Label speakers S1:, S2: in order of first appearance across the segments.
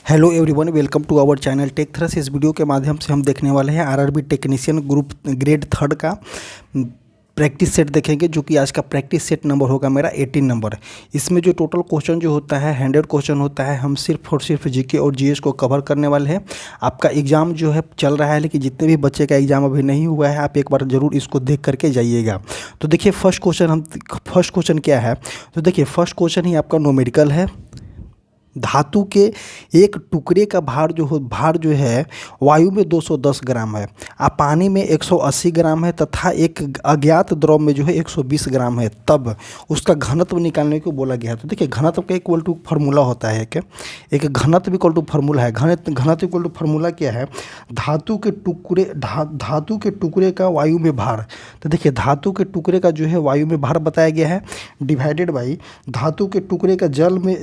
S1: Hello everyone, welcome to our channel tech थ्रस। इस वीडियो के माध्यम से हम देखने वाले हैं आरआरबी टेक्नीशियन ग्रुप ग्रेड 3 का प्रैक्टिस सेट देखेंगे, जो कि आज का प्रैक्टिस सेट नंबर होगा मेरा 18 नंबर। इसमें जो टोटल क्वेश्चन जो होता है 100 क्वेश्चन होता है। हम सिर्फ और सिर्फ जीके और जीएस को कवर करने वाले हैं। आपका एग्ज़ाम जो है चल रहा है, लेकिन जितने भी बच्चे का एग्ज़ाम अभी नहीं हुआ है, आप एक बार ज़रूर इसको देख करके जाइएगा। तो देखिए फर्स्ट क्वेश्चन क्या है। तो देखिए फर्स्ट क्वेश्चन ही आपका न्यूमेरिकल है। धातु के एक टुकड़े का भार जो है वायु में 210 ग्राम है, पानी में 180 ग्राम है तथा एक अज्ञात द्रव में जो है 120 ग्राम है, तब उसका घनत्व निकालने को बोला गया है। तो देखिए घनत्व का इक्वल टू फार्मूला होता है क्या, एक घनत्व इक्वल टू फार्मूला है। घनत्व इक्वल टू फार्मूला क्या है, धातु के टुकड़े का वायु में भार। तो देखिए धातु के टुकड़े का जो है वायु में भार बताया गया है, डिवाइडेड बाई धातु के टुकड़े का जल में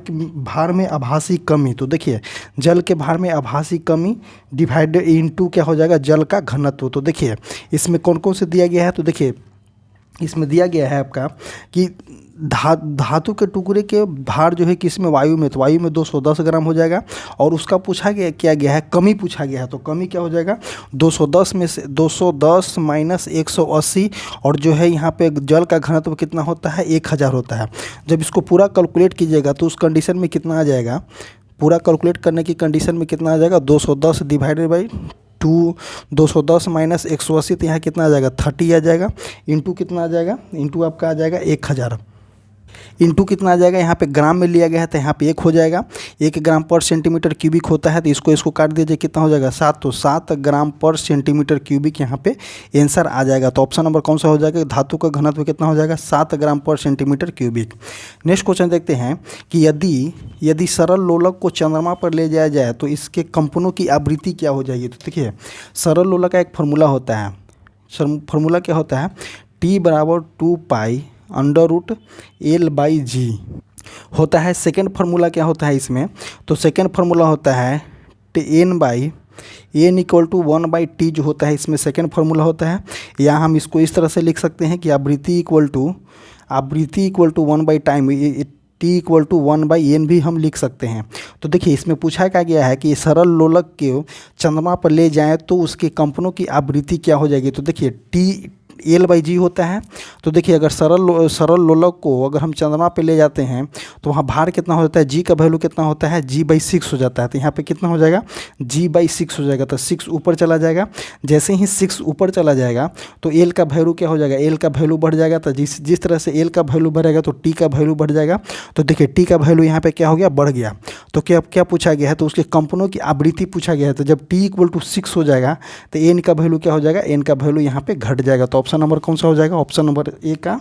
S1: भार में आभासी कमी। तो देखिए जल के भार में आभासी कमी डिवाइडेड इनटू क्या हो जाएगा, जल का घनत्व। तो देखिए इसमें कौन कौन से दिया गया है। तो देखिए इसमें दिया गया है आपका कि धातु के टुकड़े के भार जो है किसमें, वायु में। तो वायु में 210 ग्राम हो जाएगा। और उसका पूछा गया क्या गया है, कमी पूछा गया है। तो कमी क्या हो जाएगा, 210 में से 210 माइनस 180, और जो है यहाँ पे जल का घनत्व कितना होता है, 1000 होता है। जब इसको पूरा कैलकुलेट कीजिएगा तो उस कंडीशन में कितना आ जाएगा, पूरा कैलकुलेट करने की कंडीशन में कितना आ जाएगा, 210 डिवाइडेड बाई 210 माइनस 180, तो यहाँ कितना आ जाएगा, 30 आ जाएगा। इंटू कितना आ जाएगा, इंटू आपका आ जाएगा 1000। इंटू कितना आ जाएगा, यहाँ पे ग्राम में लिया गया है तो यहाँ पे 1 हो जाएगा। 1 ग्राम पर सेंटीमीटर क्यूबिक होता है, तो इसको काट दीजिए, कितना हो जाएगा 7। तो 7 ग्राम पर सेंटीमीटर क्यूबिक यहाँ पे आंसर आ जाएगा। तो ऑप्शन नंबर कौन सा हो जाएगा, धातु का घनत्व कितना हो जाएगा, 7 ग्राम पर सेंटीमीटर क्यूबिक। नेक्स्ट क्वेश्चन देखते हैं कि यदि सरल लोलक को चंद्रमा पर ले जाया जाए तो इसके कंपनों की आवृत्ति क्या हो जाएगी। तो देखिए सरल लोलक का एक फार्मूला होता है। फार्मूला क्या होता है, T बराबर 2 पाई √L/G होता है। सेकेंड फार्मूला क्या होता है इसमें, तो सेकेंड फार्मूला होता है n इक्वल टू 1/T जो होता है, इसमें सेकेंड फार्मूला होता है। या हम इसको इस तरह से लिख सकते हैं कि आवृत्ति इक्वल टू 1/टाइम, T इक्वल टू 1/n भी हम लिख सकते हैं। तो देखिए इसमें पूछा क्या गया है कि सरल लोलक को चंद्रमा पर ले जाएं तो उसके कंपनों की आवृत्ति क्या हो जाएगी। तो देखिए L/G होता है। तो देखिए अगर सरल लोलक को अगर हम चंद्रमा पे ले जाते हैं तो वहाँ भार कितना हो जाता है, G का वैल्यू कितना होता है, G/6 हो जाता है। तो यहाँ पे कितना हो जाएगा, G/6 हो जाएगा। तो 6 ऊपर चला जाएगा। जैसे ही 6 ऊपर चला जाएगा तो L का वैल्यू क्या हो जाएगा, L का वैल्यू बढ़ जाएगा। तो जिस तरह से L का वैल्यू बढ़ेगा तो T का वैल्यू बढ़ जाएगा। तो देखिए T का वैल्यू यहाँ पे क्या हो गया, बढ़ गया। तो क्या पूछा गया है, तो उसके कंपनों की आवृत्ति पूछा गया है। तो जब T इक्वल टू 6 हो जाएगा तो N का वैल्यू क्या हो जाएगा, N का वैल्यू यहाँ पे घट जाएगा। तो ऑप्शन नंबर कौन सा हो जाएगा, ऑप्शन नंबर ए का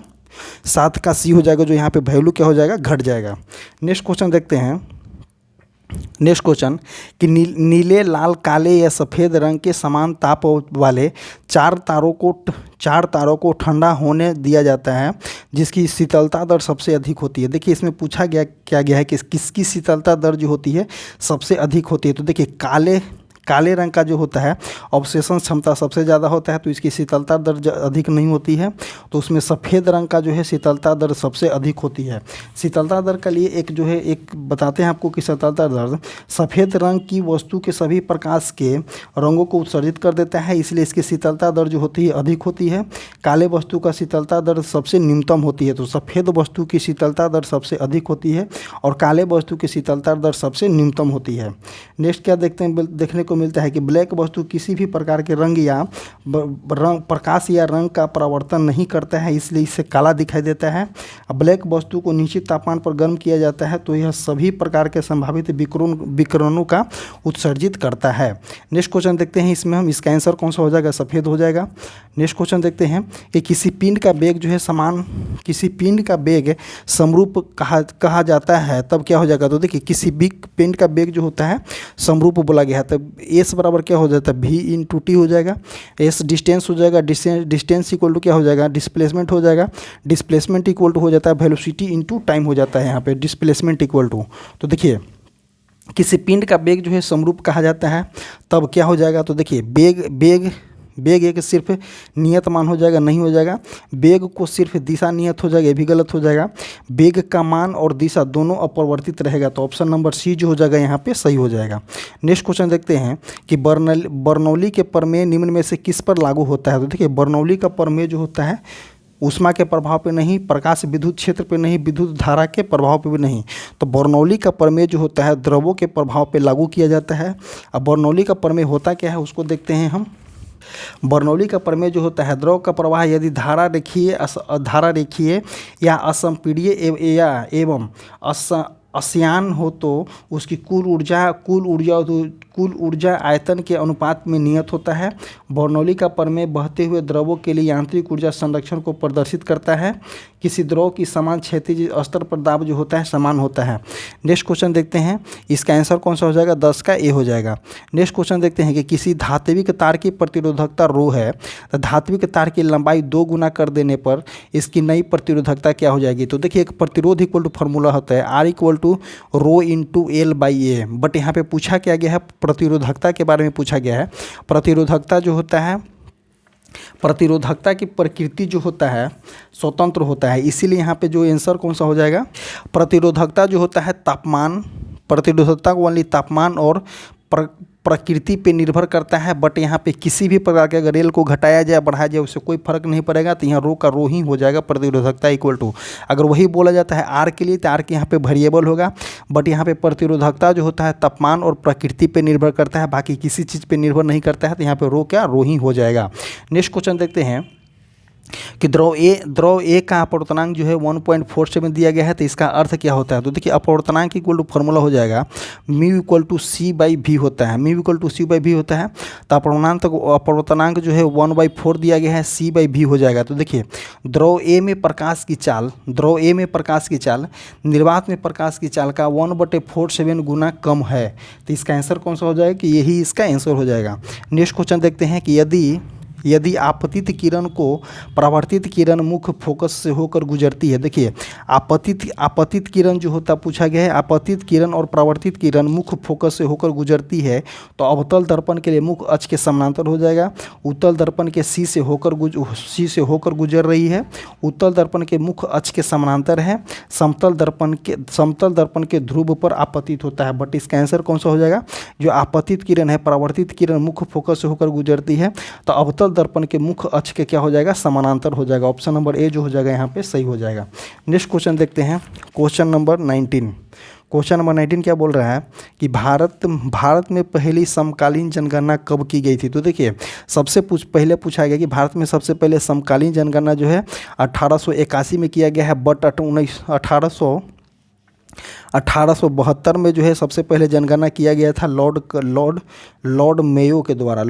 S1: 7 का C हो जाएगा, जो यहाँ पे वैल्यू क्या हो जाएगा, घट जाएगा। नेक्स्ट क्वेश्चन देखते हैं। नेक्स्ट क्वेश्चन कि नीले, लाल, काले या सफ़ेद रंग के समान ताप वाले चार तारों को ठंडा होने दिया जाता है जिसकी शीतलता दर सबसे अधिक होती है। देखिए इसमें पूछा गया है कि किसकी शीतलता दर जो होती है सबसे अधिक होती है। तो देखिए काले रंग का जो होता है ऑब्सेशन क्षमता सबसे ज़्यादा होता है, तो इसकी शीतलता दर अधिक नहीं होती है। तो उसमें सफ़ेद रंग का जो है शीतलता दर सबसे अधिक होती है। शीतलता दर के लिए एक बताते हैं आपको कि शीतलता दर सफ़ेद रंग की वस्तु के सभी प्रकाश के रंगों को उत्सर्जित कर देता है, इसलिए इसकी शीतलता दर जो होती है अधिक होती है। काले वस्तु का शीतलता दर सबसे न्यूनतम होती है। तो सफ़ेद वस्तु की शीतलता दर सबसे अधिक होती है और काले वस्तु की शीतलता दर सबसे न्यूनतम होती है। नेक्स्ट क्या देखने को मिलता है कि ब्लैक वस्तु किसी भी प्रकार के रंग या प्रकाश या रंग का परावर्तन नहीं करता है, इसलिए इसे काला दिखाई देता है। ब्लैक वस्तु को निश्चित तापमान पर गर्म किया जाता है तो यह सभी प्रकार के संभावित विकिरणों का उत्सर्जित करता है। नेक्स्ट क्वेश्चन देखते हैं, इसमें हम इसका आंसर कौन सा हो जाएगा, सफ़ेद हो जाएगा। नेक्स्ट क्वेश्चन देखते हैं कि किसी पिंड का वेग जो है किसी पिंड का वेग समरूप कहा जाता है, तब क्या हो जाएगा। तो देखिए किसी भी पिंड का वेग जो होता है समरूप बोला गया है, तब एस बराबर क्या हो जाता है, V/T हो जाएगा। एस डिस्टेंस हो जाएगा, डिस्टेंस इक्वल टू क्या हो जाएगा, डिस्प्लेसमेंट हो जाएगा। डिस्प्लेसमेंट इक्वल टू हो जाता है वेलोसिटी इंटू टाइम हो जाता है यहाँ पे डिस्प्लेसमेंट इक्वल टू। तो देखिए किसी पिंड का वेग जो है समरूप कहा जाता है, तब क्या हो जाएगा। तो देखिए वेग एक सिर्फ नियत मान हो जाएगा, नहीं हो जाएगा। वेग को सिर्फ दिशा नियत हो जाएगा, ये भी गलत हो जाएगा। वेग का मान और दिशा दोनों अपरिवर्तित रहेगा, तो ऑप्शन नंबर सी जो हो जाएगा यहाँ पे सही हो जाएगा। नेक्स्ट क्वेश्चन देखते हैं कि बर्नौली के प्रमेय निम्न में से किस पर लागू होता है। तो देखिए बर्नौली का प्रमेय जो होता है ऊष्मा के प्रभाव पे नहीं, प्रकाश विद्युत क्षेत्र पे नहीं, विद्युत धारा के प्रभाव पे भी नहीं। तो बर्नौली का प्रमेय जो होता है द्रवों के प्रभाव पे लागू किया जाता है। अब बर्नौली का प्रमेय होता क्या है उसको देखते हैं हम। बर्नौली का प्रमेय जो होता है द्रव का प्रवाह यदि धारा रेखीय या असंपीड्य एवं अश्यान हो तो उसकी कुल ऊर्जा आयतन के अनुपात में नियत होता है। बर्नौली का प्रमेय बहते हुए द्रवों के लिए यांत्रिक ऊर्जा संरक्षण को प्रदर्शित करता है। किसी द्रव की समान क्षैतिज स्तर पर दाब जो होता है समान होता है। नेक्स्ट क्वेश्चन देखते हैं, इसका आंसर कौन सा हो जाएगा, 10 का ए हो जाएगा। नेक्स्ट क्वेश्चन देखते हैं कि किसी धात्विक तार की प्रतिरोधकता रो है, तो धात्विक तार की लंबाई 2 गुना कर देने पर इसकी नई प्रतिरोधकता क्या हो जाएगी। तो देखिए एक प्रतिरोध इक्वल टू फार्मूला होता है R equal to rho into L by A, but यहाँ पे पूछा क्या गया है, प्रतिरोधकता के बारे में पूछा गया है। प्रतिरोधकता जो होता है, प्रतिरोधकता की प्रकृति जो होता है स्वतंत्र होता है, इसीलिए यहाँ पे जो आंसर कौन सा हो जाएगा, प्रतिरोधकता जो होता है तापमान, प्रतिरोधकता को ओनली तापमान और प्रकृति पे निर्भर करता है। बट यहाँ पे किसी भी प्रकार के अगर रेल को घटाया जाए बढ़ाया जाए उससे कोई फर्क नहीं पड़ेगा, तो यहाँ रो का रो ही हो जाएगा प्रतिरोधकता इक्वल टू। अगर वही बोला जाता है आर के लिए तो आर के यहाँ पे वेरिएबल होगा, बट यहाँ पे प्रतिरोधकता जो होता है तापमान और प्रकृति पे निर्भर करता है, बाकी किसी चीज़ पे निर्भर नहीं करता है, तो यहाँ पे रो क्या रो ही हो जाएगा। नेक्स्ट क्वेश्चन देखते हैं कि द्रव ए का अपवर्तनांक जो है 1.47 दिया गया है, तो इसका अर्थ क्या होता है। तो देखिए अपवर्तनांक इक्वल टू फॉर्मूला हो जाएगा mu equal to c by भी होता है, mu equal to c by भी होता है। तो अपवर्तनांक जो है 1/4 दिया गया है, सी बाई भी हो जाएगा। तो देखिए द्रव ए में प्रकाश की चाल निर्वात में प्रकाश की चाल का 1/47 गुना कम है, तो इसका आंसर कौन सा हो जाएगा कि यही इसका आंसर हो जाएगा। नेक्स्ट क्वेश्चन देखते हैं कि यदि आपतित किरण को परावर्तित किरण मुख्य फोकस से होकर गुजरती है। देखिए आपतित किरण जो होता पूछा गया है, आपतित किरण और परावर्तित किरण मुख्य फोकस से होकर गुजरती है, तो अवतल दर्पण के लिए मुख्य अक्ष के समानांतर हो जाएगा। उत्तल दर्पण के सी से होकर गुजर रही है, उत्तल दर्पण के मुख्य अक्ष के समानांतर है। समतल दर्पण के ध्रुव पर आपतित होता है, बट इसका आंसर कौन सा हो जाएगा, जो आपतित किरण है परावर्तित किरण मुख्य फोकस से होकर गुजरती है, तो अवतल दर्पण के मुख्य अक्ष के क्या हो जाएगा, समानांतर हो जाएगा। ऑप्शन नंबर ए जो हो जाएगा यहाँ पे सही हो जाएगा। नेक्स्ट क्वेश्चन देखते हैं, क्वेश्चन नंबर 19 क्या बोल रहा है कि भारत में पहली समकालीन जनगणना कब की गई थी। तो देखिए पहले पूछा गया कि भारत में सबसे पहले समकालीन जनगणना जो है 1881 में किया गया है, बट 1872 में जो है सबसे पहले जनगणना किया गया था लॉर्ड मेयो के द्वारा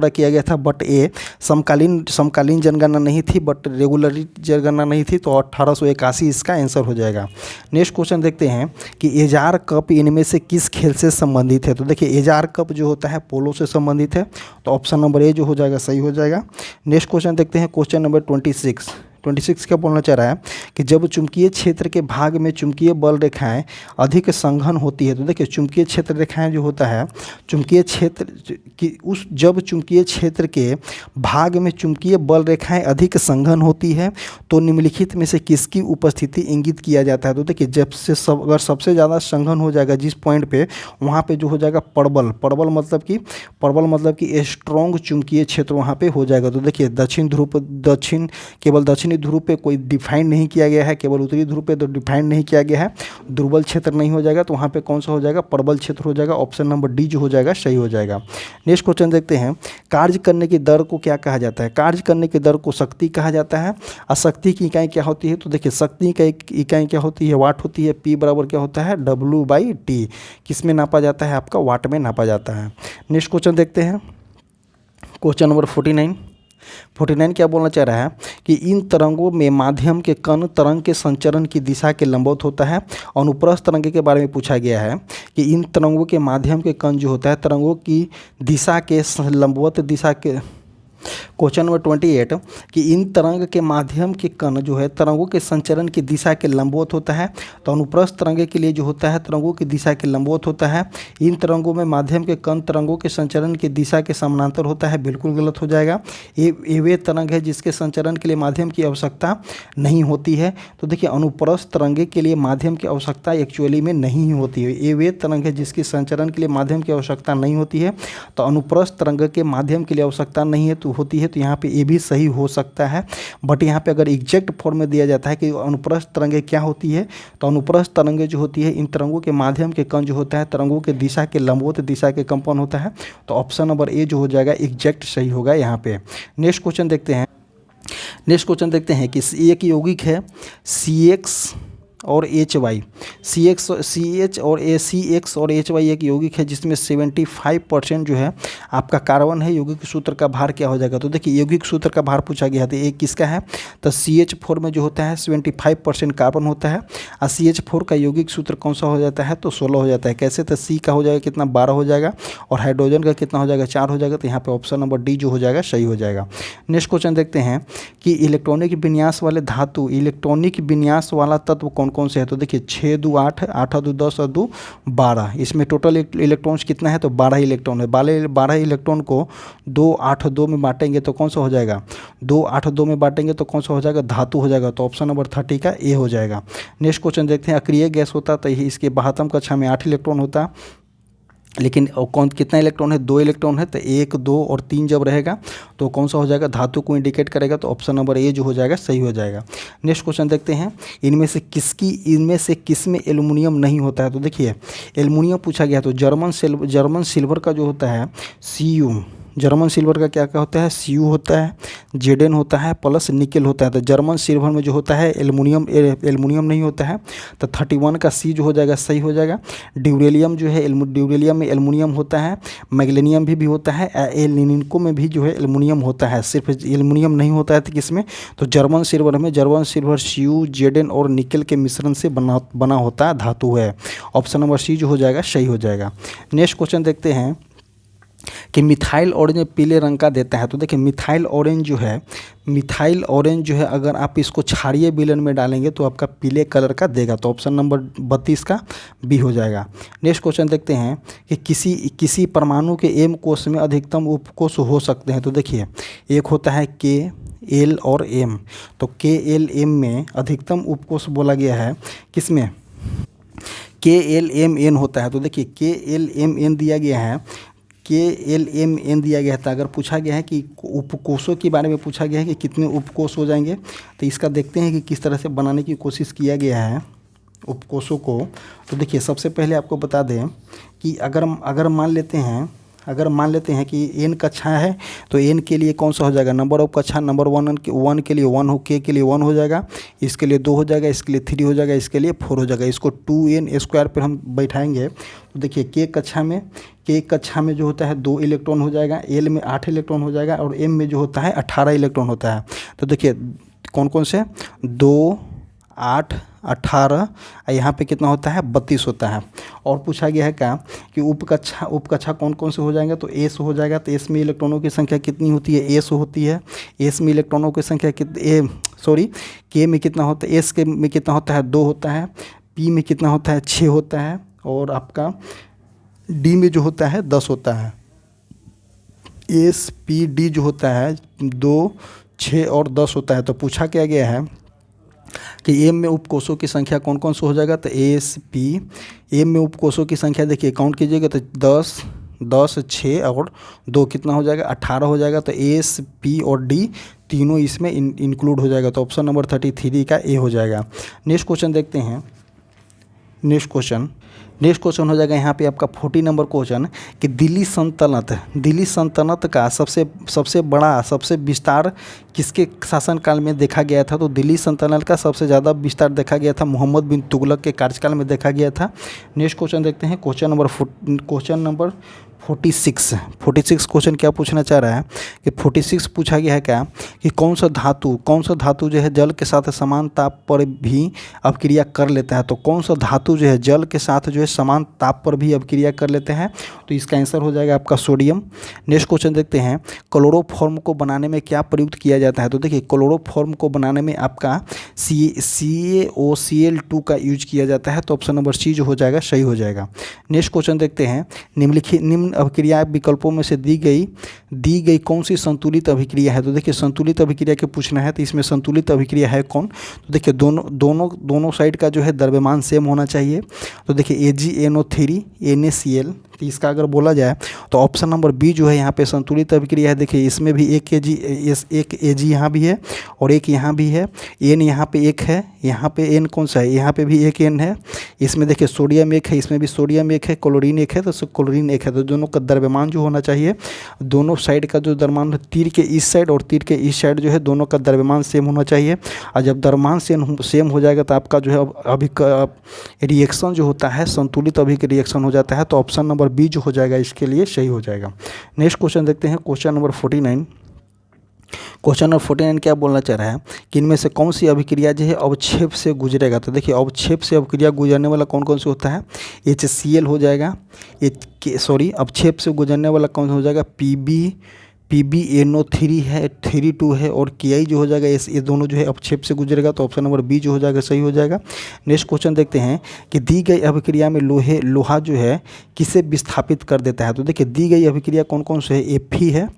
S1: किया गया था, बट ये समकालीन जनगणना नहीं थी, बट रेगुलर जनगणना नहीं थी, तो 1881 इसका आंसर हो जाएगा। नेक्स्ट क्वेश्चन देखते हैं कि एजार कप इनमें से किस खेल से संबंधित है। तो देखिए एजार कप जो होता है पोलो से संबंधित है, तो ऑप्शन नंबर ए जो हो जाएगा सही हो जाएगा। नेक्स्ट क्वेश्चन देखते हैं, क्वेश्चन नंबर 26 क्या बोलना चाह रहा है कि जब चुंबकीय क्षेत्र के भाग में चुंबकीय बल रेखाएं अधिक संघन होती है। तो देखिए चुंबकीय क्षेत्र रेखाएं जो होता है जब चुंबकीय क्षेत्र के भाग में चुंबकीय बल रेखाएं अधिक संघन होती है, तो निम्नलिखित में से किसकी उपस्थिति इंगित किया जाता है। तो देखिए अगर सबसे ज़्यादा संघन हो जाएगा जिस पॉइंट पे, वहाँ पे जो हो जाएगा परबल मतलब कि स्ट्रॉन्ग चुंबकीय क्षेत्र वहाँ पे हो जाएगा। तो देखिए केवल दक्षिणी ध्रुव पे कोई डिफाइन नहीं किया गया है, केवल उत्तरी ध्रुव पे तो डिफाइन नहीं किया गया है, दुर्बल क्षेत्र नहीं हो जाएगा, तो वहाँ पे कौन सा हो जाएगा, प्रबल क्षेत्र हो जाएगा। ऑप्शन नंबर डी जो हो जाएगा सही हो जाएगा। नेक्स्ट क्वेश्चन देखते हैं, कार्य करने की दर को क्या कहा जाता है। कार्य करने की दर को शक्ति कहा जाता है। और शक्ति की इकाई क्या होती है। तो देखिए शक्ति की इकाई क्या होती है, वाट होती है। P बराबर क्या होता है, W/T। किस में नापा जाता है, आपका वाट में नापा जाता है। नेक्स्ट क्वेश्चन देखते हैं, क्वेश्चन नंबर 49 क्या बोलना चाह रहा है कि इन तरंगों में माध्यम के कण तरंग के संचरण की दिशा के लंबवत होता है। अनुप्रस्थ तरंगे के बारे में पूछा गया है कि इन तरंगों के माध्यम के कण जो होता है तरंगों की दिशा के लंबवत दिशा के क्वेश्चन नंबर 28 कि इन तरंग के माध्यम के कण जो है तरंगों के संचरण की दिशा के लंबवत होता है। तो अनुप्रस्थ तरंगे के लिए जो होता है तरंगों की दिशा के लंबवत होता है। इन तरंगों में माध्यम के कण तरंगों के संचरण की दिशा के समानांतर होता है, बिल्कुल गलत हो जाएगा। ये वे तरंग है जिसके संचरण के लिए माध्यम की आवश्यकता नहीं होती है। तो देखिए अनुप्रस्थ तरंगे के लिए माध्यम की आवश्यकता एक्चुअली में नहीं होती है। ये वे तरंग है जिसके संचरण के लिए माध्यम की आवश्यकता नहीं होती है। तो अनुप्रस्थ तरंग के माध्यम के लिए आवश्यकता नहीं है तो होती है, तो यहाँ पे ये भी सही हो सकता है। बट यहाँ पे अगर एग्जैक्ट फॉर्म में दिया जाता है कि अनुप्रस्थ तरंगे क्या होती है, तो अनुप्रस्थ तरंगे जो होती है इन तरंगों के माध्यम के कण जो होता है तरंगों के दिशा के लंबवत दिशा के कंपन होता है। तो ऑप्शन नंबर ए जो हो जाएगा एग्जैक्ट सही होगा यहाँ पे। नेक्स्ट क्वेश्चन देखते हैं कि एक यौगिक है CX और HY। CH और HY एक यौगिक है जिसमें 75% जो है आपका कार्बन है। यौगिक सूत्र का भार क्या हो जाएगा? तो देखिए यौगिक सूत्र का भार पूछा गया था, एक किसका है? तो CH4 में जो होता है 75% कार्बन होता है और CH4 का यौगिक सूत्र कौन सा हो जाता है? तो 16 हो जाता है। कैसे? तो C का हो जाएगा कितना? 12 हो जाएगा और हाइड्रोजन का कितना हो जाएगा? 4 हो जाएगा। तो यहाँ पर ऑप्शन नंबर डी जो हो जाएगा सही हो जाएगा। नेक्स्ट क्वेश्चन देखते हैं कि इलेक्ट्रॉनिक विन्यास वाले धातु इलेक्ट्रॉनिक विन्यास वाला तत्व कौन कौन से है? तो देखिए 6 2 8 8 2 10 और 2 12। इसमें टोटल इलेक्ट्रॉन्स कितना है? तो 12 इलेक्ट्रॉन है। 12 इलेक्ट्रॉन को 2 8 2 में बांटेंगे तो कौन सा हो जाएगा? 2 8 2 में बांटेंगे तो कौन सा हो जाएगा? धातु हो जाएगा। तो ऑप्शन नंबर 30 का ए हो जाएगा। नेक्स्ट क्वेश्चन देखते हैं अक्रिय गैस होता तो इसके 72 कक्षा में 8 इलेक्ट्रॉन होता, लेकिन कौन कितना इलेक्ट्रॉन है? 2 इलेक्ट्रॉन है। तो 1 2 और 3 जब रहेगा तो कौन सा हो जाएगा? धातु को इंडिकेट करेगा। तो ऑप्शन नंबर ए जो हो जाएगा सही हो जाएगा। नेक्स्ट क्वेश्चन देखते हैं इनमें से किस में एल्युमिनियम नहीं होता है? तो देखिए एल्युमिनियम पूछा गया तो जर्मन सिल्वर का जो होता है Cu, जर्मन सिल्वर का क्या क्या होता है? Cu होता है, Zn होता है प्लस निकेल होता है। तो जर्मन सिल्वर में जो होता है एल्युमिनियम नहीं होता है। तो 31 का C जो हो जाएगा सही हो जाएगा। ड्यूरेलियम जो है ड्यूरेलियम में एल्युमिनियम होता है, मैग्नीशियम भी होता है, एल्यूमिनियम में भी जो है एल्युमिनियम होता है, सिर्फ एल्युमिनियम नहीं होता है। तो किसमें? तो जर्मन सिल्वर Cu, Zn और निकेल के मिश्रण से बना होता है धातु है। ऑप्शन नंबर सी जो हो जाएगा सही हो जाएगा। नेक्स्ट क्वेश्चन देखते हैं कि मिथाइल ऑरेंज पीले रंग का देता है। तो देखिए मिथाइल ऑरेंज जो है अगर आप इसको क्षारीय विलयन में डालेंगे तो आपका पीले कलर का देगा। तो ऑप्शन नंबर 32 का बी हो जाएगा। नेक्स्ट क्वेश्चन देखते हैं कि किसी परमाणु के एम कोश में अधिकतम उपकोष हो सकते हैं। तो देखिए एक होता है के, एल और एम। तो के एल एम में अधिकतम उपकोष बोला गया है किसमें? KLMN होता है। तो देखिए KLMN दिया गया है, KLMN दिया गया था। अगर पूछा गया है कि उपकोषों के बारे में पूछा गया है कि कितने उपकोष हो जाएंगे, तो इसका देखते हैं कि किस तरह से बनाने की कोशिश किया गया है उपकोषों को। तो देखिए सबसे पहले आपको बता दें कि अगर मान लेते हैं कि n कक्षा है तो n के लिए कौन सा हो जाएगा? नंबर ऑफ कक्षा नंबर 1 के लिए 1 हो, k के लिए 1 हो जाएगा, इसके लिए 2 हो जाएगा, इसके लिए 3 हो जाएगा, इसके लिए 4 हो जाएगा। इसको 2n² पर हम बैठाएंगे तो देखिए k कक्षा में जो होता है 2 इलेक्ट्रॉन हो जाएगा, l में 8 इलेक्ट्रॉन हो जाएगा और m में जो होता है 18 इलेक्ट्रॉन होता है। तो देखिए कौन कौन से? 2 8 18 यहाँ पे कितना होता है? 32 होता है। और पूछा गया है क्या कि उपकक्षा कौन कौन से हो जाएंगे? तो एस हो जाएगा। तो एस में इलेक्ट्रॉनों की संख्या कितनी होती है? एस होती है। एस में इलेक्ट्रॉनों की संख्या के में कितना होता है? एस के में कितना होता है? 2 होता है। पी में कितना होता है? 6 होता है। और आपका डी में जो होता है 10 होता है। एस पी डी जो होता है 2 6 और 10 होता है। तो पूछा क्या गया है कि एम में उपकोषों की संख्या कौन कौन सा हो जाएगा? तो एस पी एम में उपकोषों की संख्या देखिए काउंट कीजिएगा तो 10 6 और 2 कितना हो जाएगा? 18 हो जाएगा। तो एस पी और डी तीनों इसमें इंक्लूड हो जाएगा। तो ऑप्शन नंबर 33 का ए हो जाएगा। नेक्स्ट क्वेश्चन देखते हैं। नेक्स्ट क्वेश्चन हो जाएगा यहाँ पे आपका 40 नंबर क्वेश्चन कि दिल्ली सल्तनत का सबसे बड़ा सबसे विस्तार किसके शासनकाल में देखा गया था? तो दिल्ली सल्तनत का सबसे ज़्यादा विस्तार देखा गया था मोहम्मद बिन तुगलक के कार्यकाल में देखा गया था। नेक्स्ट क्वेश्चन देखते हैं क्वेश्चन नंबर 46 क्वेश्चन क्या पूछना चाह रहा है कि 46 पूछा गया है क्या कि कौन सा धातु जो है जल के साथ समान ताप पर भी अभिक्रिया कर लेता है। तो कौन सा धातु जो है जल के साथ जो है समान ताप पर भी अभिक्रिया कर लेते हैं, तो इसका आंसर हो जाएगा आपका सोडियम। नेक्स्ट क्वेश्चन देखते हैं, क्लोरोफॉर्म को बनाने में क्या प्रयुक्त किया जाता है। तो देखिए क्लोरोफॉर्म को बनाने में आपका CaOCl2 का यूज किया जाता है। तो ऑप्शन नंबर सी जो हो जाएगा सही हो जाएगा। नेक्स्ट क्वेश्चन देखते हैं, निम्न अभिक्रिया विकल्पों में से दी गई कौन सी संतुलित अभिक्रिया है। तो देखिए संतुलित अभिक्रिया के पूछना है, तो इसमें संतुलित अभिक्रिया है कौन। तो देखिए दोनों साइड का जो है द्रव्यमान सेम होना चाहिए। तो देखिए AgNO3 NaCl, तो इसका अगर बोला जाए तो ऑप्शन नंबर बी जो है यहाँ पे संतुलित अभिक्रिया है। देखिए इसमें भी एक Ag यहाँ भी है और एक यहाँ भी है, N यहाँ पे एक है, यहाँ पे N कौन सा है, यहाँ पे भी एक N है। इसमें देखिए सोडियम एक है, इसमें भी सोडियम एक है, क्लोरीन एक है, तो क्लोरीन एक है। तो दोनों का द्रव्यमान जो होना चाहिए, दोनों साइड का जो द्रव्यमान, तीर के इस साइड और तीर के इस साइड जो है दोनों का द्रव्यमान सेम होना चाहिए। और जब द्रव्यमान सेम हो जाएगा तो आपका जो है रिएक्शन जो होता है संतुलित अभिक रिएक्शन हो जाता है। तो ऑप्शन नंबर बी जो हो जाएगा इसके लिए सही हो जाएगा। नेक्स्ट क्वेश्चन देखते हैं, क्वेश्चन नंबर 49। क्वेश्चन नंबर 49 क्या बोलना चाह रहा है कि इनमें से कौन सी अभिक्रिया जो है अवक्षेप से गुजरेगा। तो देखिए अवक्षेप से अभिक्रिया गुजरने वाला कौन कौन से होता है, HCl हो जाएगा, अवक्षेप से गुजरने वाला कौन सा हो जाएगा, PbNO3 है, 3,2 है, और Ki जो हो जाएगा, ये दोनों जो है अवक्षेप से गुजरेगा। तो ऑप्शन नंबर बी जो हो जाएगा सही हो जाएगा। नेक्स्ट क्वेश्चन देखते हैं कि दी गई अभिक्रिया में लोहा जो है किसे विस्थापित कर देता है। तो देखिए दी गई अभिक्रिया कौन कौन से है, Fe है,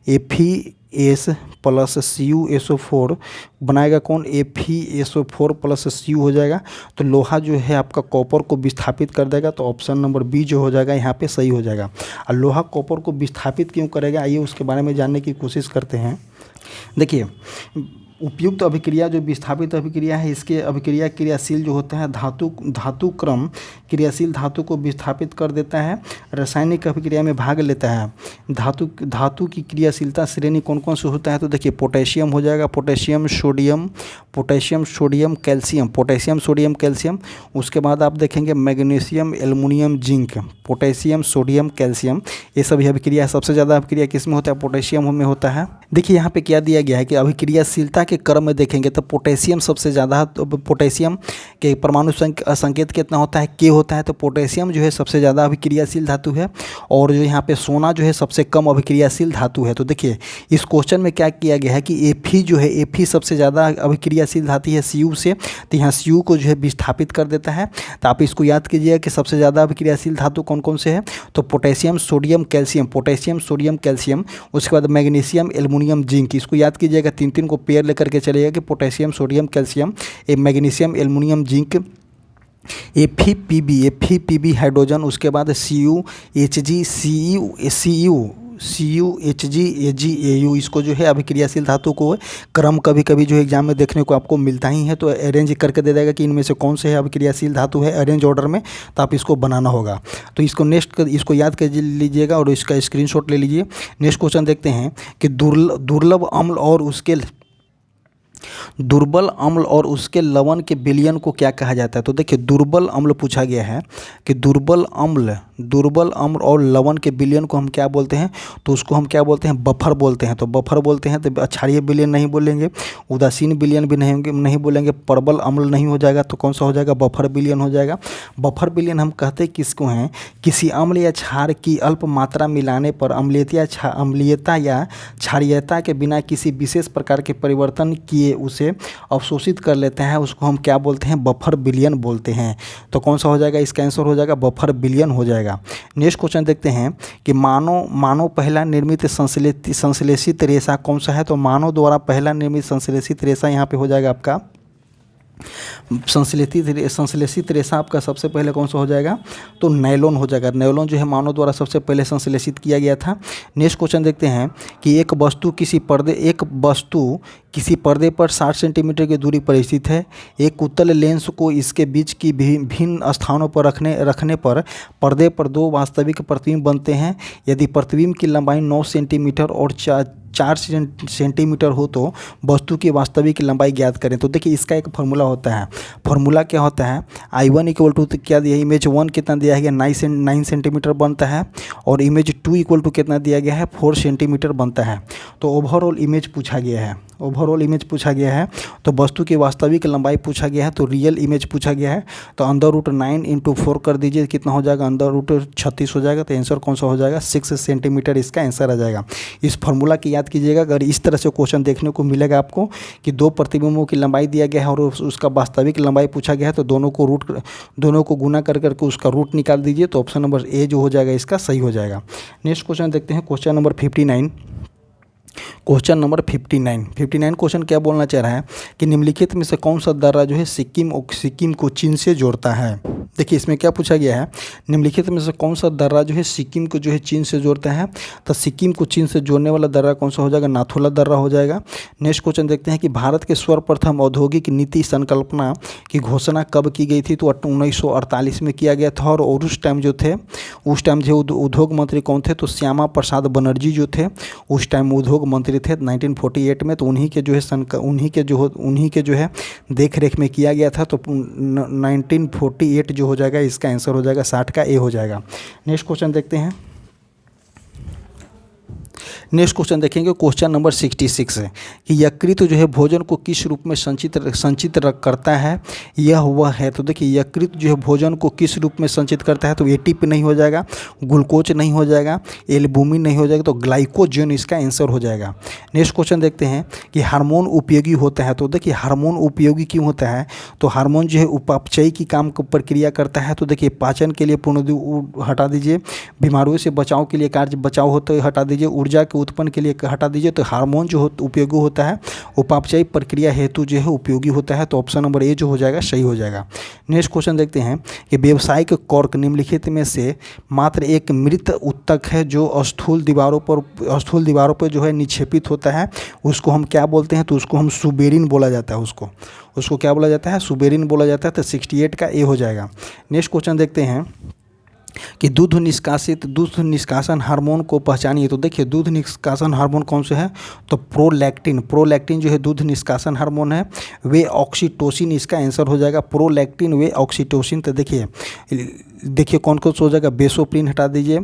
S1: FeS प्लस CuSO4 बनाएगा कौन, FeSO4 प्लस Cu हो जाएगा। तो लोहा जो है आपका कॉपर को विस्थापित कर देगा। तो ऑप्शन नंबर बी जो हो जाएगा यहाँ पे सही हो जाएगा। और लोहा कॉपर को विस्थापित क्यों करेगा, आइए उसके बारे में जानने की कोशिश करते हैं। देखिए उपयुक्त अभिक्रिया जो विस्थापित अभिक्रिया है, इसके अभिक्रिया क्रियाशील जो होता है धातु क्रम क्रियाशील धातु को विस्थापित कर देता है, रासायनिक अभिक्रिया में भाग लेता है। धातु की क्रियाशीलता श्रेणी कौन कौन से होता है। तो देखिए पोटेशियम हो जाएगा, पोटेशियम सोडियम कैल्शियम। उसके बाद आप देखेंगे magnesium aluminium zinc, potassium sodium calcium, ये सभी अभिक्रिया सबसे ज़्यादा अभिक्रिया किस में होता है, पोटेशियम में होता है। देखिए यहाँ पे क्या दिया गया है कि अभिक्रियाशीलता के क्रम में देखेंगे तो पोटेशियम सबसे ज़्यादा, तो पोटेशियम के परमाणु संकेत कितना होता है, के होता है। तो पोटेशियम जो है सबसे ज़्यादा अभिक्रियाशील धातु है, और जो यहाँ पे सोना जो है सबसे कम अभिक्रियाशील धातु है। तो देखिए इस क्वेश्चन में क्या किया गया है कि Fe जो है, Fe सबसे ज़्यादा अभिक्रियाशील धातु है Cu से, तो यहाँ Cu को जो है विस्थापित कर देता है। तो आप इसको याद कीजिएगा कि सबसे ज़्यादा अभिक्रियाशील धातु कौन कौन से हैं, तो पोटेशियम सोडियम कैल्शियम, उसके बाद मैग्नीशियम एल्युमिनियम जिंक। इसको याद कीजिएगा, 3 को पेयर लेकर के चलिएगा कि potassium sodium calcium, magnesium aluminium zinc, Fe-Pb hydrogen, उसके बाद CuHgAgAu। इसको जो है अभिक्रियाशील धातु को क्रम कभी कभी जो एग्जाम में देखने को आपको मिलता ही है, तो अरेंज करके दे देगा कि इनमें से कौन से है अभिक्रियाशील धातु है अरेंज ऑर्डर में, तो आप इसको बनाना होगा। तो इसको याद कर लीजिएगा और इसका स्क्रीनशॉट ले लीजिए। नेक्स्ट क्वेश्चन देखते हैं कि दुर्बल अम्ल और उसके लवण के विलयन को क्या कहा जाता है। तो देखिए दुर्बल अम्ल पूछा गया है कि दुर्बल अम्ल और लवण के विलयन को हम क्या बोलते हैं, तो उसको हम क्या बोलते हैं, बफर बोलते हैं। तो बफर बोलते हैं, तो क्षारीय विलयन नहीं बोलेंगे, उदासीन विलयन भी नहीं बोलेंगे, प्रबल अम्ल नहीं हो जाएगा, तो कौन सा हो जाएगा, बफर विलयन हो जाएगा। बफर विलयन हम कहते किसको हैं, किसी अम्ल या क्षार की अल्प मात्रा मिलाने पर अम्लीयता या क्षारीयता के बिना किसी विशेष प्रकार के परिवर्तन किए उसे अवशोषित कर लेते हैं, उसको हम क्या बोलते हैं, बफर विलयन बोलते हैं। तो कौन सा हो जाएगा, इसका आंसर हो जाएगा बफर विलयन हो जाएगा। नेक्स्ट क्वेश्चन देखते हैं कि मानव पहला निर्मित संश्लेषित रेशा कौन सा है। तो मानव द्वारा पहला निर्मित संश्लेषित रेशा यहाँ पे हो जाएगा आपका संश्लेषित रेशा आपका सबसे पहले कौन सा हो जाएगा, तो नायलॉन हो जाएगा। नायलॉन जो है मानव द्वारा सबसे पहले संश्लेषित किया गया था। नेक्स्ट क्वेश्चन देखते हैं कि एक वस्तु किसी पर्दे पर 60 सेंटीमीटर की दूरी पर स्थित है। एक उत्तल लेंस को इसके बीच की भिन्न स्थानों पर रखने पर पर्दे पर 2 वास्तविक प्रतिबिंब बनते हैं। यदि प्रतिबिंब की लंबाई 9 सेंटीमीटर और सेंटीमीटर हो तो वस्तु की वास्तविक लंबाई ज्ञात करें। तो देखिए इसका एक फार्मूला होता है। फार्मूला क्या होता है, I1 इक्वल टू क्या दिया है, इमेज 1 कितना दिया गया 9 सेंटीमीटर बनता है, और इमेज 2 इक्वल टू कितना दिया गया है 4 सेंटीमीटर बनता है। तो ओवरऑल इमेज पूछा गया है, ओवरऑल इमेज पूछा गया है। तो वस्तु की वास्तविक लंबाई पूछा गया है, तो रियल इमेज पूछा गया है। तो अंडर रूट 9 इंटू 4 कर दीजिए, कितना हो जाएगा, अंडर रूट 36 हो जाएगा। तो आंसर कौन सा हो जाएगा, 6 सेंटीमीटर इसका आंसर आ जाएगा। इस फार्मूला की याद कीजिएगा। अगर इस तरह से क्वेश्चन देखने को मिलेगा आपको कि दो प्रतिबिंबों की लंबाई दिया गया है और उसका वास्तविक लंबाई पूछा गया है, तो दोनों को गुना कर करके उसका रूट निकाल दीजिए। तो ऑप्शन नंबर ए जो हो जाएगा इसका सही हो जाएगा। नेक्स्ट क्वेश्चन देखते हैं, question number 59। Question number 59 question क्या बोलना चाह रहा है कि निम्नलिखित में से कौन सा दर्रा जो है सिक्किम को चीन से जोड़ता है। देखिए इसमें क्या पूछा गया है, निम्नलिखित में से कौन सा दर्रा जो है सिक्किम को जो है चीन से जोड़ता है। तो सिक्किम को चीन से जोड़ने वाला दर्रा कौन सा हो जाएगा, नाथुला दर्रा हो जाएगा। नेक्स्ट क्वेश्चन देखते हैं कि भारत के सर्वप्रथम औद्योगिक नीति संकल्पना की घोषणा कब की गई थी। तो 1948 में किया गया था। और उस टाइम जो उद्योग मंत्री कौन थे, तो श्यामा प्रसाद बनर्जी जो थे उस टाइम उद्योग मंत्री थे 1948 में। तो उन्हीं के जो है देख रेख में किया गया था। तो 1948 जो हो जाएगा इसका आंसर हो जाएगा 60 का ए हो जाएगा। नेक्स्ट क्वेश्चन देखते हैं। नेक्स्ट क्वेश्चन देखेंगे, क्वेश्चन नंबर 66 है कि यकृत जो है भोजन को किस रूप में संचित करता है, यह वह है। तो देखिए यकृत जो है भोजन को किस रूप में संचित करता है। तो एटीपी नहीं हो जाएगा, ग्लूकोज नहीं हो जाएगा, एल्बुमिन नहीं हो जाएगा, तो ग्लाइकोजन इसका आंसर हो जाएगा। नेक्स्ट क्वेश्चन देखते हैं कि हार्मोन उपयोगी होता है। तो देखिए हार्मोन उपयोगी क्यों होता है, तो हार्मोन जो है उपापचय की काम प्रक्रिया करता है। तो देखिए पाचन के लिए पूर्ण हटा दीजिए, बीमारियों से बचाव के लिए कार्य बचाव होते हुए हटा दीजिए, ऊर्जा के उत्पन्न के लिए हटा दीजिए। तो हार्मोन जो उपयोगी होता है उपापचय प्रक्रिया हेतु जो है उपयोगी होता है। तो ऑप्शन नंबर ए जो हो जाएगा सही हो जाएगा। नेक्स्ट क्वेश्चन देखते हैं कि व्यावसायिक कॉर्क निम्नलिखित में से मात्र एक मृत उत्तक है जो स्थूल दीवारों पर जो है निक्षेपित होता है। उसको हम क्या बोलते हैं, तो उसको हम सुबेरिन बोला जाता है। उसको क्या बोला जाता है, सुबेरिन बोला जाता है। तो 68 का ए हो जाएगा। नेक्स्ट क्वेश्चन देखते हैं कि दूध निष्कासन हार्मोन को पहचानिए। तो देखिए दूध निष्कासन हार्मोन कौन से है, तो प्रोलैक्टिन जो है दूध निष्कासन हार्मोन है। वे ऑक्सीटोसिन इसका आंसर हो जाएगा, प्रोलैक्टिन वे ऑक्सीटोसिन। तो देखिए कौन कौन सा हो जाएगा, बेसोप्रिन हटा दीजिए,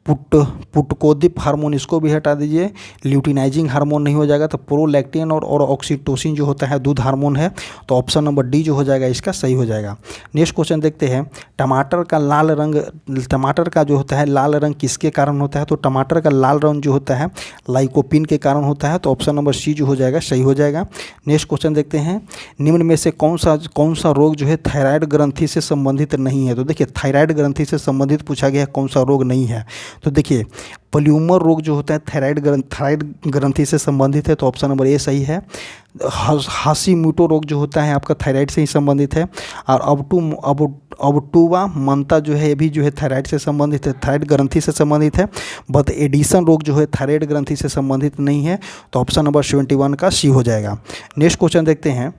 S1: पुटकोदिप हार्मोन इसको भी हटा दीजिए, ल्यूटिनाइजिंग हार्मोन नहीं हो जाएगा। तो प्रोलैक्टिन और ऑक्सीटोसिन जो होता है दूध हार्मोन है। तो ऑप्शन नंबर डी जो हो जाएगा इसका सही हो जाएगा। नेक्स्ट क्वेश्चन देखते हैं, टमाटर का जो होता है लाल रंग किसके कारण होता है। तो टमाटर का लाल रंग जो होता है लाइकोपिन के कारण होता है। तो ऑप्शन नंबर सी जो हो जाएगा सही हो जाएगा। नेक्स्ट क्वेश्चन देखते हैं, निम्न में से कौन सा रोग जो है थायराइड ग्रंथि से संबंधित नहीं है। तो देखिए थायराइड ग्रंथि से संबंधित पूछा गया कौन सा रोग नहीं है। तो देखिए पल्यूमर रोग जो होता है थायराइड ग्रंथि से संबंधित है। तो ऑप्शन नंबर ए सही है। हाशीमोटो रोग जो होता है आपका थायराइड से ही संबंधित है। और अबटुवा मंता जो है ये भी जो है थायराइड से संबंधित है, थायराइड ग्रंथि से संबंधित है। बट एडिसन रोग जो है थायराइड ग्रंथि से संबंधित नहीं है। तो ऑप्शन नंबर 71 का सी हो जाएगा। नेक्स्ट क्वेश्चन देखते हैं।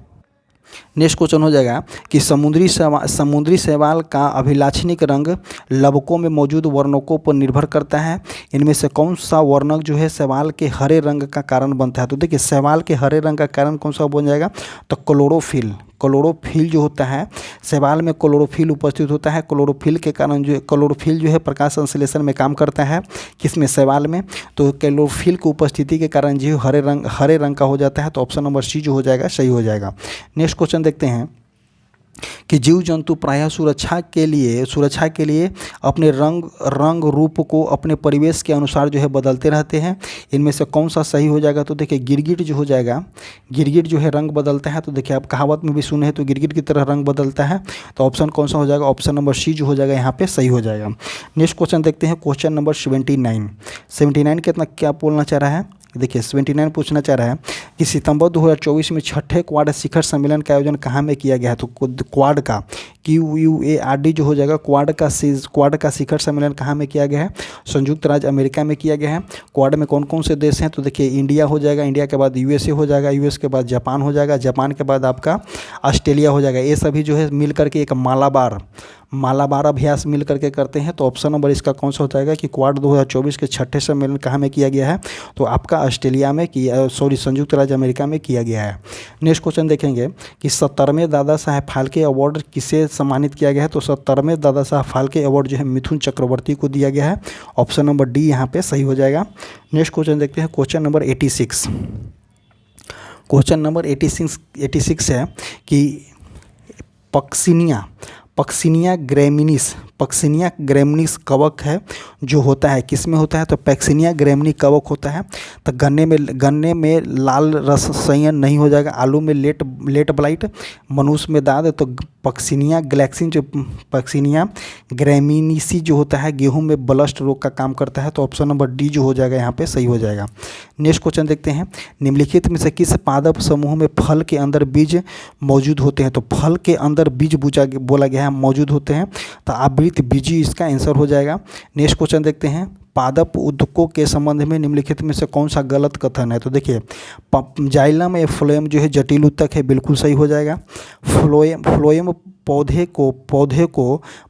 S1: नेक्स्ट क्वेश्चन हो जाएगा कि समुद्री शैवाल का अभिलाक्षणिक रंग लवकों में मौजूद वर्णकों पर निर्भर करता है। इनमें से कौन सा वर्णक जो है शैवाल के हरे रंग का कारण बनता है। तो देखिए शैवाल के हरे रंग का कारण कौन सा बन जाएगा, तो क्लोरोफिल जो होता है शैवाल में क्लोरोफिल उपस्थित होता है। क्लोरोफिल जो है प्रकाश संश्लेषण में काम करता है किसमें, शैवाल में। तो क्लोरोफिल की उपस्थिति के कारण जो हरे रंग का हो जाता है। तो ऑप्शन नंबर सी जो हो जाएगा सही हो जाएगा। नेक्स्ट क्वेश्चन देखते हैं कि जीव जंतु प्रायः सुरक्षा के लिए अपने रंग रूप को अपने परिवेश के अनुसार जो है बदलते रहते हैं। इनमें से कौन सा सही हो जाएगा। तो देखिए गिरगिट जो हो जाएगा, गिरगिट जो है रंग बदलता है। तो देखिए आप कहावत में भी सुने हैं, तो गिरगिट की तरह रंग बदलता है। तो ऑप्शन कौन सा हो जाएगा, ऑप्शन नंबर सी जो हो जाएगा यहाँ पे सही हो जाएगा। नेक्स्ट क्वेश्चन देखते हैं, क्वेश्चन नंबर 79 कितना क्या बोलना चाह रहा है। देखिए 79 पूछना चाह रहा है कि सितंबर 2024 में छठे क्वाड शिखर सम्मेलन का आयोजन कहाँ में किया गया है। तो क्वाड का QUARD जो हो जाएगा, क्वाड का शिखर सम्मेलन कहाँ में किया गया है, संयुक्त राज्य अमेरिका में किया गया है। क्वाड में कौन कौन से देश हैं, तो देखिए इंडिया हो जाएगा, इंडिया के बाद USA हो जाएगा, US के बाद जापान हो जाएगा, जापान के बाद आपका ऑस्ट्रेलिया हो जाएगा। ये सभी जो है मिल करके एक मालाबार अभ्यास मिल करके करते हैं। तो ऑप्शन नंबर इसका कौन सा हो जाएगा कि क्वाड 2024 के 6ठे सम्मेलन कहाँ में किया गया है, तो आपका ऑस्ट्रेलिया में किया, संयुक्त राज्य अमेरिका में किया गया है। नेक्स्ट क्वेश्चन देखेंगे कि 70वें दादा साहेब फाल्के अवार्ड किसे सम्मानित किया गया है, तो 70वें दादा साहब फाल्के अवार्ड जो है मिथुन चक्रवर्ती को दिया गया है। ऑप्शन नंबर डी यहाँ पे सही हो जाएगा। नेक्स्ट क्वेश्चन देखते हैं, क्वेश्चन नंबर 86। क्वेश्चन नंबर 86 है कि पक्सिनिया ग्रैमिनिस कवक है जो होता है किस में होता है, तो पैक्सिनिया ग्रैमिनी कवक होता है। तो गन्ने में लाल रस संयन नहीं हो जाएगा, आलू में लेट ब्लाइट, मनुष्य में दाद। तो पक्सिनिया ग्रैमिनिसी जो होता है गेहूं में बलस्ट रोग का काम करता है। तो ऑप्शन नंबर डी जो हो जाएगा यहाँ पे सही हो जाएगा। नेक्स्ट क्वेश्चन देखते हैं, निम्नलिखित में से किस पादप समूह में फल के अंदर बीज मौजूद होते हैं, तो फल के अंदर बीज बोला गया है मौजूद होते हैं। तो आवृत बीजी इसका आंसर हो जाएगा। नेक्स्ट क्वेश्चन देखते हैं, पादप उद्दकों के संबंध में निम्नलिखित में से कौन सा गलत कथन है, तो देखिए जाइलम या फ्लोएम जो है जटिल ऊतक है, बिल्कुल सही हो जाएगा। फ्लोएम पौधे को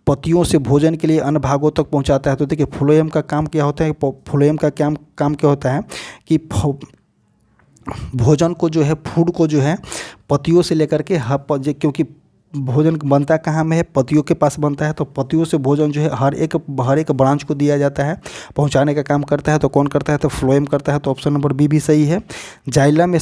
S1: पत्तियों से भोजन के लिए अन्य भागों तक पहुंचाता है। तो देखिए फ्लोएम का काम क्या होता है, फ्लोएम का काम क्या होता है कि भोजन को जो है, फूड को जो है पत्तियों से लेकर के क्योंकि भोजन बनता कहाँ में है, पत्तियों के पास बनता है। तो पत्तियों से भोजन जो है हर एक ब्रांच को दिया जाता है, पहुंचाने का काम करता है। तो कौन करता है, तो फ्लोएम करता है। तो ऑप्शन नंबर बी भी सही है। जाइलम में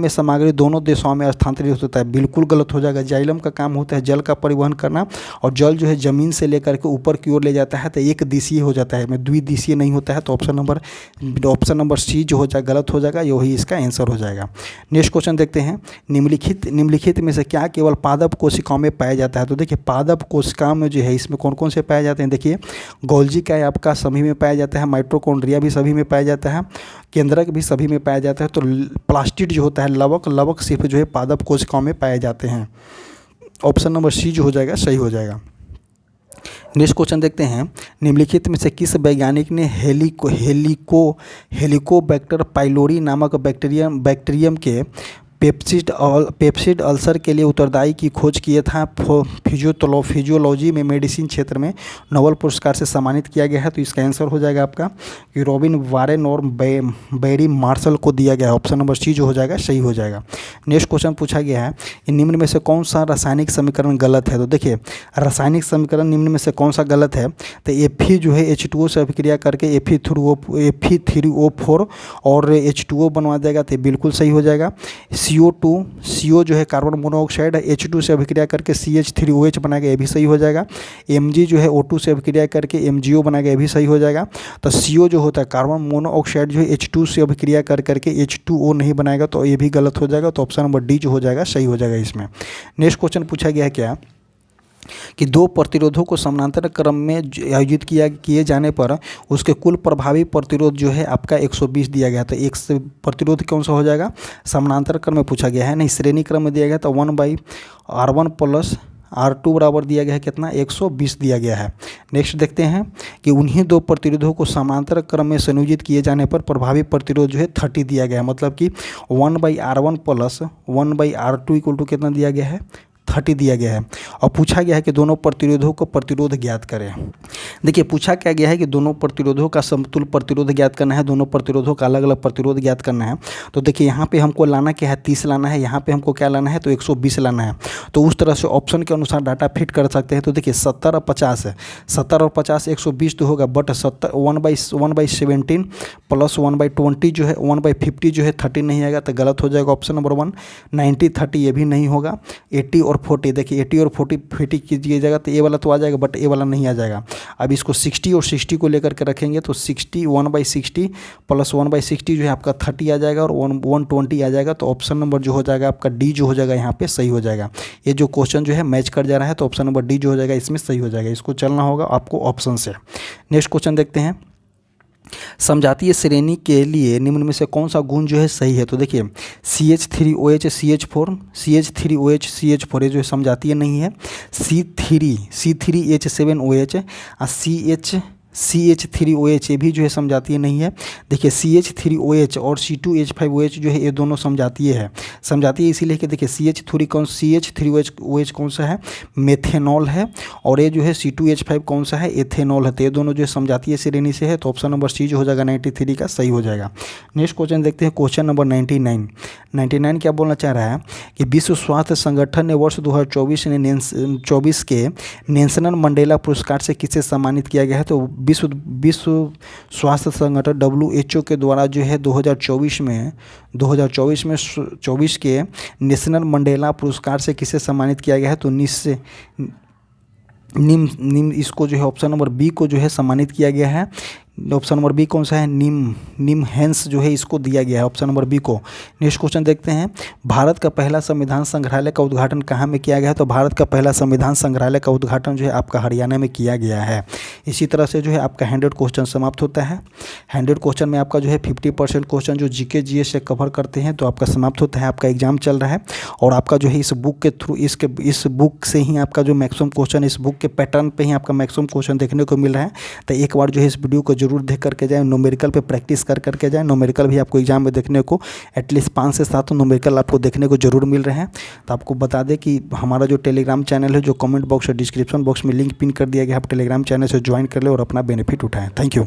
S1: सामग्री दोनों दिशाओं में स्थानांतरित होता है, बिल्कुल गलत हो जाएगा। जाइलम का काम होता है जल का परिवहन करना, और जल जो है जमीन से लेकर के ऊपर की ओर ले जाता है, तो एक दिशीय हो जाता है, में द्विदिशीय नहीं होता है। तो ऑप्शन नंबर सी जो हो जाएगा गलत हो जाएगा, यही इसका आंसर हो जाएगा। नेक्स्ट क्वेश्चन देखते हैं, निम्नलिखित में से क्या केवल पादप कोशिकाओं में पाया जाता है, तो देखिए पादप कोशिकाओं में जो है इसमें कौन कौन से पाए जाते हैं, देखिए गोल्जी का आपका सभी में पाया जाता है, माइटोकॉन्ड्रिया भी सभी में पाया जाता है, केंद्रक भी सभी में पाया जाता है। तो प्लास्टिड जो होता है लवक सिर्फ जो है पादप कोशिकाओं में पाए जाते हैं। ऑप्शन नंबर सी जो हो जाएगा सही हो जाएगा। नेक्स्ट क्वेश्चन देखते हैं, निम्नलिखित में से किस वैज्ञानिक ने हेलिकोबैक्टर पाइलोरी नामक बैक्टीरियम के पेप्सिड अल्सर के लिए उत्तरदायी की खोज किया था। फिजियोलॉजी में मेडिसिन क्षेत्र में नोबेल पुरस्कार से सम्मानित किया गया है। तो इसका आंसर हो जाएगा आपका कि रॉबिन वारेन और बैरी मार्शल को दिया गया है। ऑप्शन नंबर सी जो हो जाएगा सही हो जाएगा। नेक्स्ट क्वेश्चन पूछा गया है, निम्न में से कौन सा रासायनिक समीकरण गलत है, तो देखिए रासायनिक समीकरण निम्न में से कौन सा गलत है, तो Fe जो है H2O से अभिक्रिया करके Fe3O4 और H2O बनवा देगा, तो बिल्कुल सही हो जाएगा। CO जो है कार्बन मोनोऑक्साइड है, H2 से अभिक्रिया करके CH3OH बनाएगा, ये भी सही हो जाएगा। Mg जो है O2 से अभिक्रिया करके MgO बनाएगा, ये भी सही हो जाएगा। तो CO जो होता है कार्बन मोनोऑक्साइड जो है H2 से अभिक्रिया करके H2O नहीं बनाएगा, तो ये भी गलत हो जाएगा। तो ऑप्शन नंबर डी जो हो जाएगा सही हो जाएगा इसमें। नेक्स्ट क्वेश्चन पूछा गया है क्या कि दो प्रतिरोधों को समानांतर क्रम में आयोजित किए जाने पर उसके कुल प्रभावी प्रतिरोध जो है आपका 120 दिया गया। तो एक प्रतिरोध कौन सा हो जाएगा, समानांतर क्रम में पूछा गया है, नहीं श्रेणी क्रम में दिया गया। तो 1/R1 + R2 बराबर दिया गया है कितना, 120 दिया गया है। नेक्स्ट देखते हैं कि उन्हीं दो प्रतिरोधों को समांतर क्रम में संयोजित किए जाने पर प्रभावी प्रतिरोध जो है 30 दिया गया है। मतलब कि 1/R1 + 1/R2 = कितना दिया गया है, 30 दिया गया है। और पूछा गया है कि दोनों प्रतिरोधों को प्रतिरोध ज्ञात करें। देखिए पूछा क्या गया है कि दोनों प्रतिरोधों का समतुल्य प्रतिरोध ज्ञात करना है, दोनों प्रतिरोधों का अलग अलग प्रतिरोध ज्ञात करना है। तो देखिए यहाँ पे हमको लाना क्या है, 30 लाना है, यहाँ पे हमको क्या लाना है, तो 120 लाना है। तो उस तरह से ऑप्शन के अनुसार डाटा फिट कर सकते हैं। तो देखिए 70 और 50 है, 70 और 50 120 तो होगा, बट 1/17 + 1/20 जो है 1/50 जो है 30 नहीं आएगा, तो गलत हो जाएगा। ऑप्शन नंबर 1 90 30 ये भी नहीं होगा। 80 और 40 देखिए 80 और 40 कीजिए जाएगा तो ए वाला तो आ जाएगा, बट ए वाला नहीं आ जाएगा। अब इसको 60 और 60 को लेकर के रखेंगे तो 60 1/60 + 1/60 जो है आपका 30 आ जाएगा और 120 आ जाएगा। तो ऑप्शन नंबर जो हो जाएगा आपका डी जो हो जाएगा यहाँ पे सही हो जाएगा। ये जो क्वेश्चन जो है मैच कर जा रहा है, तो ऑप्शन नंबर डी जो हो जाएगा इसमें सही हो जाएगा। इसको चलना होगा आपको ऑप्शन से। नेक्स्ट क्वेश्चन देखते हैं, समजातीय श्रेणी के लिए निम्न में से कौन सा गुण जो है सही है। तो देखिए CH3OH CH4 ये जो है समजातीय नहीं है। C3H7OH CH3OH ये भी जो है समझातीय नहीं है। देखिए CH3OH और C2H5OH जो है ये दोनों समझातीय है। समझातीय इसीलिए कि देखिए CH3OH कौन सा है, मेथेनॉल है, और ये जो है C2H5 कौन सा है, एथेनॉल है। तो ये दोनों जो है समझातीय श्रेणी से है, तो ऑप्शन नंबर सी जो हो जाएगा 93 का सही हो जाएगा। नेक्स्ट क्वेश्चन देखते हैं, क्वेश्चन नंबर 99 क्या बोलना चाह रहा है कि विश्व स्वास्थ्य संगठन ने वर्ष 2024 के नेल्सन मंडेला पुरस्कार से किसे सम्मानित किया गया है। तो विश्व स्वास्थ्य संगठन WHO के द्वारा जो है 2024 में 24 के नेशनल मंडेला पुरस्कार से किसे सम्मानित किया गया है। तो निम इसको जो है ऑप्शन नंबर बी को जो है सम्मानित किया गया है। ऑप्शन नंबर बी कौन सा है, निम हेंस जो है इसको दिया गया है ऑप्शन नंबर बी को। नेक्स्ट क्वेश्चन देखते हैं, भारत का पहला संविधान संग्रहालय का उद्घाटन कहाँ में किया गया है। तो भारत का पहला संविधान संग्रहालय का उद्घाटन जो है आपका हरियाणा में किया गया है। इसी तरह से जो है आपका 100 क्वेश्चन समाप्त होता है। 100 क्वेश्चन में आपका जो है 50% क्वेश्चन जो GK GS से कवर करते हैं तो आपका समाप्त होता है। आपका एग्जाम चल रहा है और आपका जो है इस बुक के थ्रू इस बुक से ही आपका जो मैक्सिमम क्वेश्चन, इस बुक के पैटर्न पे ही आपका मैक्सिमम क्वेश्चन देखने को मिल रहा है। तो एक बार जो है इस वीडियो को जरूर देख करके जाए, न्यूमेरिकल पे प्रैक्टिस करके जाए। न्यूमेरिकल भी आपको एग्जाम में देखने को एटलीस्ट 5 से 7 न्यूमेरिकल आपको देखने को जरूर मिल रहे हैं। तो आपको बता दें कि हमारा जो टेलीग्राम चैनल है, जो कमेंट बॉक्स और डिस्क्रिप्शन बॉक्स में लिंक पिन कर दिया गया, आप टेलीग्राम चैनल से ज्वाइन कर ले और अपना बेनिफिट उठाएं। Thank you.